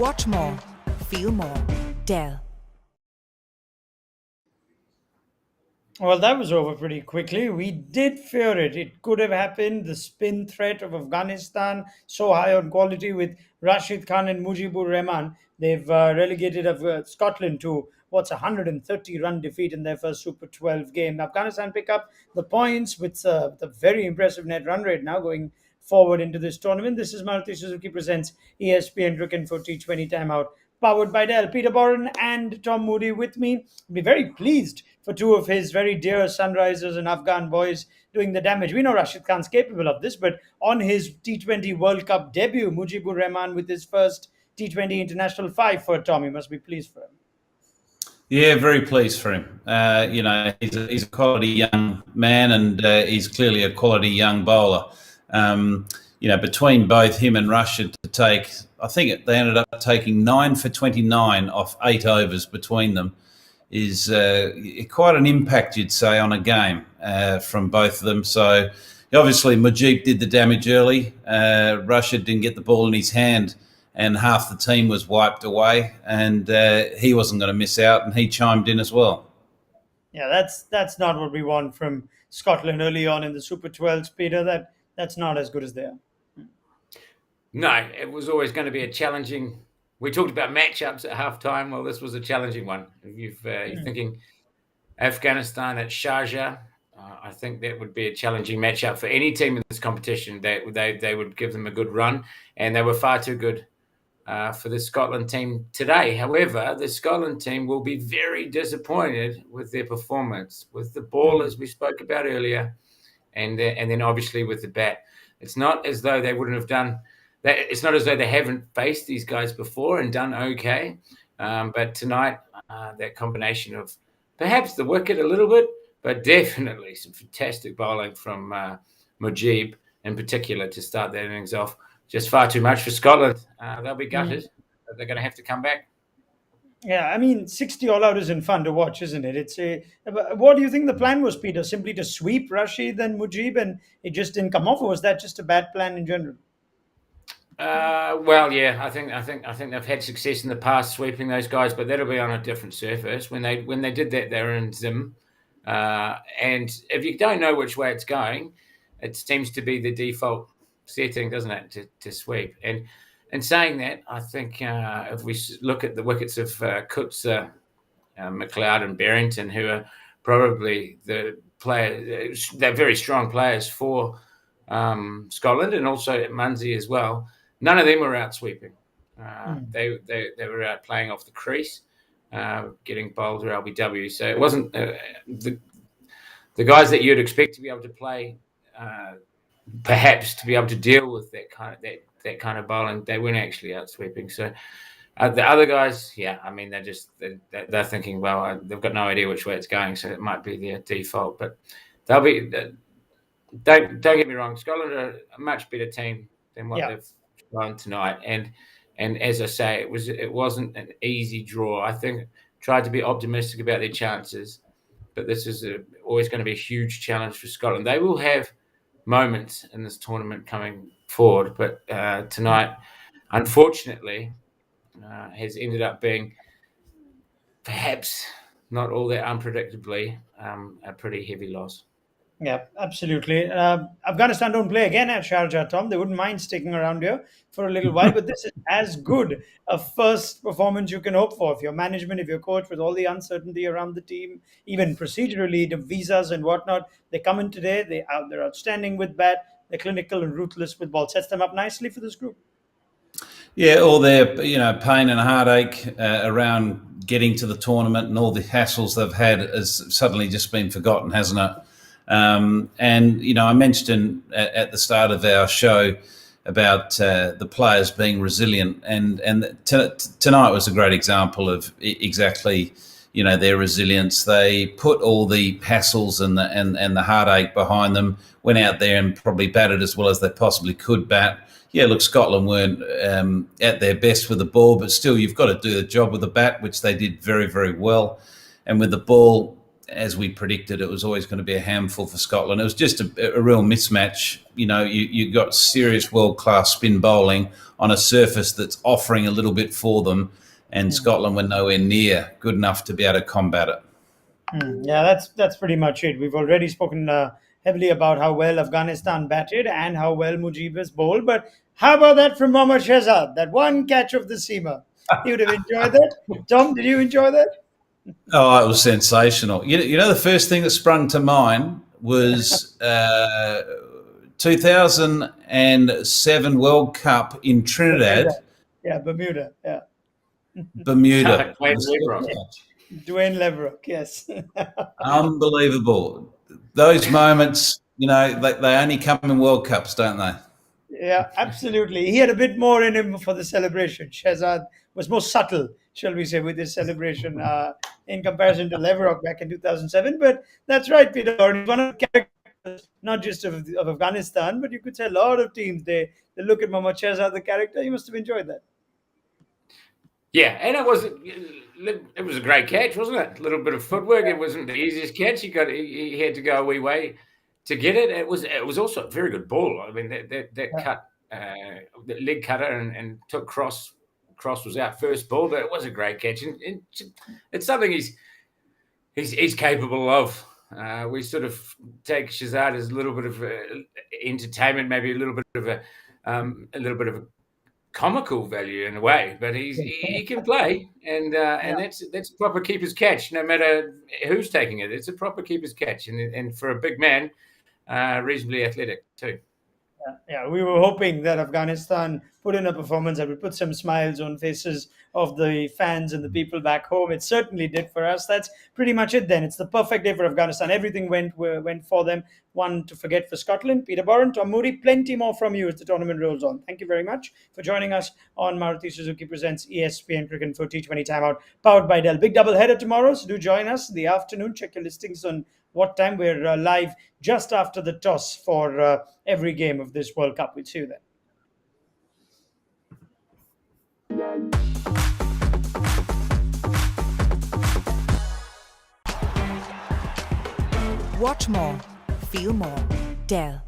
Watch more, feel more. Dell. Well, that was over pretty quickly. We did fear it. It could have happened. The spin threat of Afghanistan, so high on quality with Rashid Khan and Mujibur Rahman. They've relegated Scotland to what's a 130 run defeat in their first Super 12 game. Afghanistan pick up the points with the very impressive net run rate now going forward into this tournament. This is Maruti Suzuki presents ESPN Cricket for T20 Timeout, powered by Dell. Peter Borren and Tom Moody with me. Be very pleased for two of his very dear Sunrisers and Afghan boys doing the damage. We know Rashid Khan's capable of this, but on his T20 World Cup debut, Mujibur Rahman with his first T20 international five for Tom. You must be pleased for him. Yeah, very pleased for him. He's a quality young man, and he's clearly a quality young bowler. Between both him and Rashid to take, I think they ended up taking 9 for 29 off 8 overs between them, is quite an impact, you'd say, on a game from both of them. So obviously Mujib did the damage early. Rashid didn't get the ball in his hand, and half the team was wiped away, and he wasn't going to miss out, and he chimed in as well. Yeah, that's not what we want from Scotland early on in the Super 12s, Peter. That's not as good as they are. No, it was always going to be a challenging. We talked about matchups at halftime. Well, this was a challenging one. You're thinking Afghanistan at Sharjah. I think that would be a challenging matchup for any team in this competition. They would give them a good run, and they were far too good for the Scotland team today. However, the Scotland team will be very disappointed with their performance, with the ball, as we spoke about earlier, and then obviously with the bat. It's not as though they wouldn't have done that. It's not as though they haven't faced these guys before and done okay. But tonight, that combination of perhaps the wicket a little bit, but definitely some fantastic bowling from Mujib in particular to start their innings off. Just far too much for Scotland. They'll be gutted. But they're going to have to come back. Yeah, I mean, 60 all out isn't fun to watch, isn't it? What do you think the plan was, Peter? Simply to sweep Rashid and Mujib, and it just didn't come off, or was that just a bad plan in general? Well, yeah, I think they've had success in the past sweeping those guys, but that'll be on a different surface. When they did that, they were in Zim, and if you don't know which way it's going, it seems to be the default setting, doesn't it, to sweep. And in saying that, I think if we look at the wickets of Coetzer, McLeod and Barrington, who are probably the players, they're very strong players for Scotland, and also Munsey as well. None of them were out sweeping. They were out playing off the crease, getting bowled or LBW. So it wasn't the guys that you'd expect to be able to play, perhaps to be able to deal with that kind of bowling. They weren't actually out sweeping. So the other guys, yeah, I mean, they're thinking, well, they've got no idea which way it's going, so it might be their default. But they'll be. Don't get me wrong, Scotland are a much better team than what they've shown tonight, and as I say, it wasn't an easy draw. I think tried to be optimistic about their chances, but this is always going to be a huge challenge for Scotland. They will have moments in this tournament coming forward, but tonight, unfortunately, has ended up being perhaps not all that unpredictably a pretty heavy loss. Yeah, absolutely. Afghanistan don't play again at Sharjah, Tom. They wouldn't mind sticking around here for a little while, but this is as good a first performance you can hope for. If your management, if your coach, with all the uncertainty around the team, even procedurally, the visas and whatnot, they come in today, they're outstanding with bat, they're clinical and ruthless with ball. Sets them up nicely for this group. Yeah, all their pain and heartache around getting to the tournament and all the hassles they've had has suddenly just been forgotten, hasn't it? I mentioned at the start of our show about the players being resilient, and tonight was a great example of exactly their resilience. They put all the hassles and the heartache behind them, went out there and probably batted as well as they possibly could bat. Yeah, look, Scotland weren't at their best with the ball, but still you've got to do the job with the bat, which they did very, very well. And with the ball, as we predicted, it was always going to be a handful for Scotland. It was just a real mismatch. You got serious world-class spin bowling on a surface that's offering a little bit for them, and Scotland were nowhere near good enough to be able to combat it. Yeah, that's pretty much it. We've already spoken heavily about how well Afghanistan batted and how well Mujib's bowled, but how about that from Mohammad Shahzad? That one catch of the seamer. He would have enjoyed that. Tom, did you enjoy that? Oh, it was sensational. The first thing that sprung to mind was 2007 World Cup in Trinidad. Yeah, Bermuda. Yeah. Bermuda. Dwayne Leverock, yes. Unbelievable. Those moments, they only come in World Cups, don't they? Yeah, absolutely. He had a bit more in him for the celebration. Shahzad was more subtle, shall we say, with his celebration in comparison to Leverock back in 2007. But that's right, Peter. He's one of the characters, not just of Afghanistan, but you could say a lot of teams. They look at Mohammad Shahzad, the character. You must have enjoyed that. Yeah, and it was a great catch, wasn't it? A little bit of footwork. It wasn't the easiest catch. He had to go a wee way to get it. It was also a very good ball. I mean, that cut, the leg cutter and took cross was out first ball, but it was a great catch, and it's something he's capable of. We sort of take Shahzad as a little bit of entertainment, maybe a little bit of a comical value in a way, but he can play, and that's proper keeper's catch. No matter who's taking it, it's a proper keeper's catch, and for a big man, reasonably athletic too. Yeah, we were hoping that Afghanistan put in a performance that would put some smiles on faces of the fans and the people back home. It certainly did for us. That's pretty much it then. It's the perfect day for Afghanistan. Everything went for them. One to forget for Scotland. Peter Borren, Tom Moody, plenty more from you as the tournament rolls on. Thank you very much for joining us on Maruti Suzuki Presents ESPN Cricket for T20 Timeout, powered by Dell. Big double header tomorrow, so do join us in the afternoon. Check your listings on what time. We're live just after the toss for every game of this World Cup. We'll see you then. Watch more, feel more. Dell.